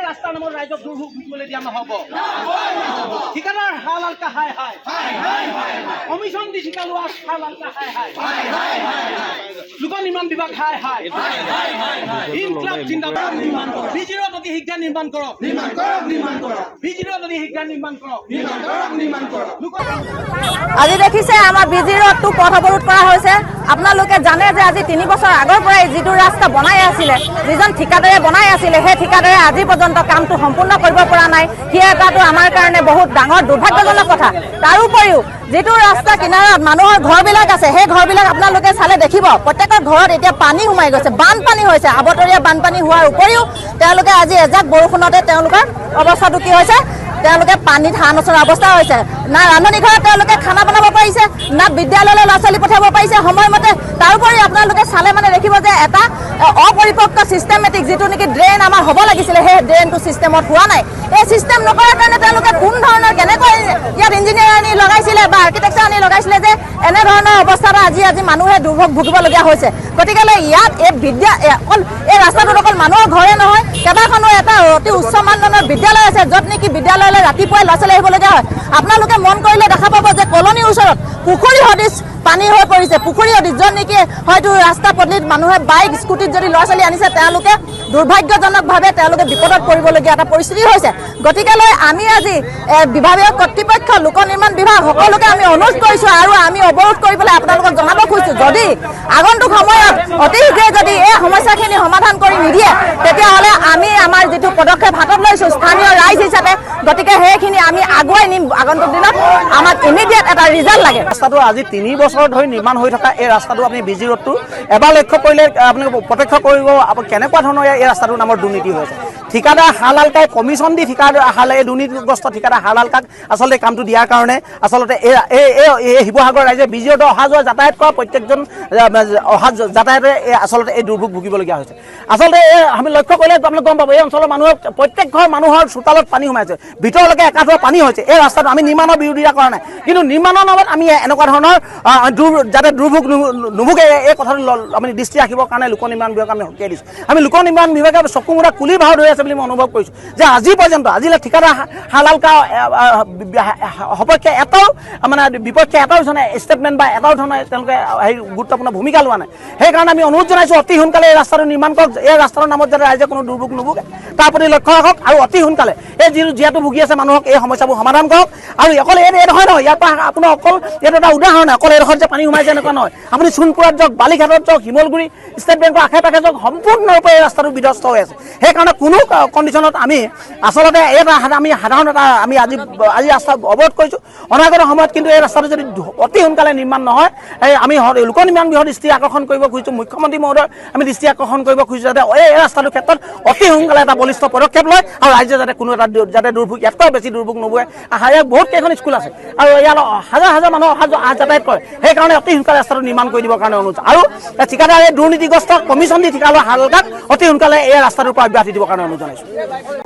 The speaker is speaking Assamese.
ৰাস্তাৰ নামত ৰাইজক দুৰ্ভোগ ভুগিবলৈ দিয়া নহ'ব। ঠিকাদাৰ হালালকা হাই হাই, কমিশন দি ঠিকা লোৱা হালালকা হাই হাই, লোক নিৰ্মাণ বিভাগ হাই হাই, ইনকলাব জিন্দাবাদ, বিজিৰ অতি শীঘ্ৰে নিৰ্মাণ কৰক, বিজিৰ অতি শীঘ্ৰে নিৰ্মাণ কৰক। আজি দেখিছে আমাৰ বিজি ৰোডটো পথ অৱৰোধ কৰা হৈছে। আপোনালোকে জানে যে আজি 3 বছৰ আগৰ পৰাই যিটো ৰাস্তা বনাই আছিলে, যিজন ঠিকাদাৰে বনাই আছিলে, সেই ঠিকাদাৰে আজি পৰ্যন্ত কামটো সম্পূৰ্ণ কৰিব পৰা নাই। সেই এটাটো আমাৰ কাৰণে বহুত ডাঙৰ দুৰ্ভাগ্যজনক কথা। তাৰোপৰিও যিটো ৰাস্তা কিনাৰত মানুহৰ ঘৰবিলাক আছে, সেই ঘৰবিলাক আপোনালোকে চালে দেখিব প্ৰত্যেকৰ ঘৰত এতিয়া পানী সোমাই গৈছে, বানপানী হৈছে। আবতৰীয়া বানপানী হোৱাৰ উপৰিও তেওঁলোকে আজি এজাক বৰষুণতে তেওঁলোকৰ অৱস্থাটো কি হৈছে, তেওঁলোকে পানীত হাঁহ নচৰা অৱস্থা হৈছে। না ৰান্ধনি ঘৰত তেওঁলোকে খানা বনাব পাৰিছে, না বিদ্যালয়লৈ ল'ৰা ছোৱালী পঠিয়াব পাৰিছে সময়মতে। তাৰোপৰি আপোনালোকে চালে মানে দেখিব যে এটা অপৰিপক্ক চিষ্টেমেটিক যিটো নেকি ড্ৰেইন আমাৰ হ'ব লাগিছিলে, সেই ড্ৰেইনটো চিষ্টেমত হোৱা নাই। এই চিষ্টেম নকৰাৰ কাৰণে তেওঁলোকে কোন ধৰণৰ কেনেকৈ ইয়াত ইঞ্জিনিয়াৰ আনি লগাইছিলে বা আৰ্কিটেক্সাৰ আনি লগাইছিলে যে এনেধৰণৰ অৱস্থাত আজি মানুহে দুৰ্ভোগ ভুগিবলগীয়া হৈছে। গতিকেলৈ ইয়াত অকল এই ৰাস্তাটোত অকল মানুহৰ ঘৰে নহয়, কেইবাখনো এটা অতি উচ্চ মানদণ্ডৰ বিদ্যালয় আছে, য'ত নেকি বিদ্যালয়লৈ ৰাতিপুৱাই ল'ৰা ছোৱালী আহিবলগীয়া হয়। আপোনালোকে মন কৰিলে দেখা পাব যে কলনীৰ ওচৰত পুখুৰী সদৃশ পানী হৈ পৰিছে। পুখুৰী সদৃশ য'ত নেকি হয়তো ৰাস্তা পদূলিত মানুহে বাইক স্কুটিত যদি ল'ৰা ছোৱালী আনিছে, তেওঁলোকে দুৰ্ভাগ্যজনকভাৱে তেওঁলোকে বিপদত পৰিবলগীয়া এটা পৰিস্থিতি হৈছে। গতিকেলৈ আমি আজি বিভাগীয় কৰ্তৃপক্ষ, লোক নিৰ্মাণ বিভাগ সকলোকে আমি অনুৰোধ কৰিছোঁ আৰু আমি অৱৰোধ কৰিবলৈ আপোনালোকক জনাব খুজিছোঁ, যদি আগন্তুক সময়ত অতি শীঘ্ৰে যদি এই সমস্যাখিনি সমাধান কৰি নিদিয়ে, তেতিয়াহ'লে আমি আমাৰ যিটো পদক্ষেপ হাতত লৈছোঁ স্থানীয় ৰাইজ হিচাপে, গতিকে সেইখিনি আমি আগুৱাই নিম। আগন্তুক দিনত আমাক ইমিডিয়েট এটা ৰিজাল্ট লাগে। ৰাস্তাটো আজি 3 বছৰ ধৰি নিৰ্মাণ হৈ থকা এই ৰাস্তাটো আপুনি বিজি ৰোডটো এবাৰ লক্ষ্য কৰিলে আপুনি প্ৰত্যক্ষ কৰিব কেনেকুৱা ধৰণৰ এই ৰাস্তাটোৰ নামৰ দুৰ্নীতি হৈছে। ঠিকাদাৰ হালালকাই কমিশন দি এই দুৰ্নীতিগ্ৰস্ত ঠিকাদাৰ হালালকাক আচলতে কামটো দিয়াৰ কাৰণে আচলতে এই শিৱসাগৰ ৰাইজে বিজি ৰোডত অহা যোৱা যাতায়াত কৰা প্ৰত্যেকজন যাতায়াতে আচলতে এই দুৰ্ভোগ ভুগিবলগীয়া হৈছে। আচলতে আমি লক্ষ্য কৰিলে আপোনালোকে গম পাব, এই অঞ্চলৰ মানুহৰ প্ৰত্যেক ঘৰ মানুহৰ চোতালত পানী সোমাইছে, ভিতৰলৈকে একাঠুৱা পানী হৈছে। এই ৰাস্তাটো আমি নিৰ্মাণৰ বিৰোধিতা কৰা নাই, কিন্তু নিৰ্মাণৰ নামত আমি এনেকুৱা ধৰণৰ যাতে দুৰ্ভোগ নুভোগে এই কথাটো আমি দৃষ্টি ৰাখিবৰ কাৰণে লোক নিৰ্মাণ বিভাগক আমি সকীয়াই দিছোঁ। আমি লোক নিৰ্মাণ বিভাগে চকু মুদা কুলি ভাও ধৰি আছে বুলি মই অনুভৱ কৰিছোঁ যে আজি পৰ্যন্ত আজিলৈ ঠিকাদাৰ হালালকা সপক্ষে এটাও মানে বিপক্ষে এটাও ধৰণে ষ্টেটমেণ্ট বা এটাও ধৰণে তেওঁলোকে গুৰুত্বপূৰ্ণ ভূমিকা লোৱা নাই। সেইকাৰণে আমি অনুৰোধ জনাইছোঁ অতি সোনকালে এই ৰাস্তাটো নিৰ্মাণ কৰক, এই ৰাস্তাটোৰ নামত যাতে ৰাইজে কোনো দুৰ্ভোগ নুভোগে তাৰ প্ৰতি লক্ষ্য ৰাখক, আৰু অতি সোনকালে এই যিহেতু ভুগি আছে মানুহক এই সমস্যাবোৰ সমাধান কৰক। আৰু অকল এই নহয় নহয়, ইয়াৰ পৰা আপোনাৰ অকল এইটো এটা উদাহৰণ, অকল এইডোখৰত যে পানী সোমাইছে এনেকুৱা নহয়। আপুনি সোণপুৰত যাওক, বালিঘাটত যাওক, শিমলগুৰি ষ্টেট বেংকৰ আশে পাশে যাওক, সম্পূৰ্ণৰূপে এই ৰাস্তাটো বিধ্বস্ত হৈ আছে। সেইকাৰণে কোনো কণ্ডিশ্যনত আমি আচলতে আমি সাধাৰণ এটা আজি ৰাস্তা অৱৰোধ কৰিছোঁ। অনাগত সময়ত কিন্তু এই ৰাস্তাটো যদি অতি সোনকালে নিৰ্মাণ নহয়, আমি লোক নিৰ্মাণ বিভাগৰ দৃষ্টি আকৰ্ষণ কৰিব খুজিছোঁ, মুখ্যমন্ত্ৰী মহোদয়ৰ আমি দৃষ্টি আকৰ্ষণ কৰিব খুজিছোঁ যাতে এই ৰাস্তাটোৰ ক্ষেত্ৰত অতি সোনকালে এটা বলিষ্ঠ পদক্ষেপ লয়, আৰু ৰাইজে যাতে কোনো এটা যাতে দুৰ্ভোগ ইয়াতকৈ বেছি দুৰ্ভোগ নবয়ে। ইয়াত বহুত কেইখন স্কুল আছে আৰু ইয়াত হাজাৰ হাজাৰ মানুহ অহা যাতায়াত কৰে। সেইকাৰণে অতি সোনকালে ৰাস্তাটো নিৰ্মাণ কৰি দিবৰ কাৰণে অনুৰোধ, আৰু ঠিকাদাৰ এই দুৰ্নীতিগ্ৰস্ত কমিশন দি ঠিকা লোৱা হালালকাক অতি সোনকালে এই ৰাস্তাটোৰ পৰা অব্যাহতি দিবৰ কাৰণে অনুৰোধ জনাইছোঁ।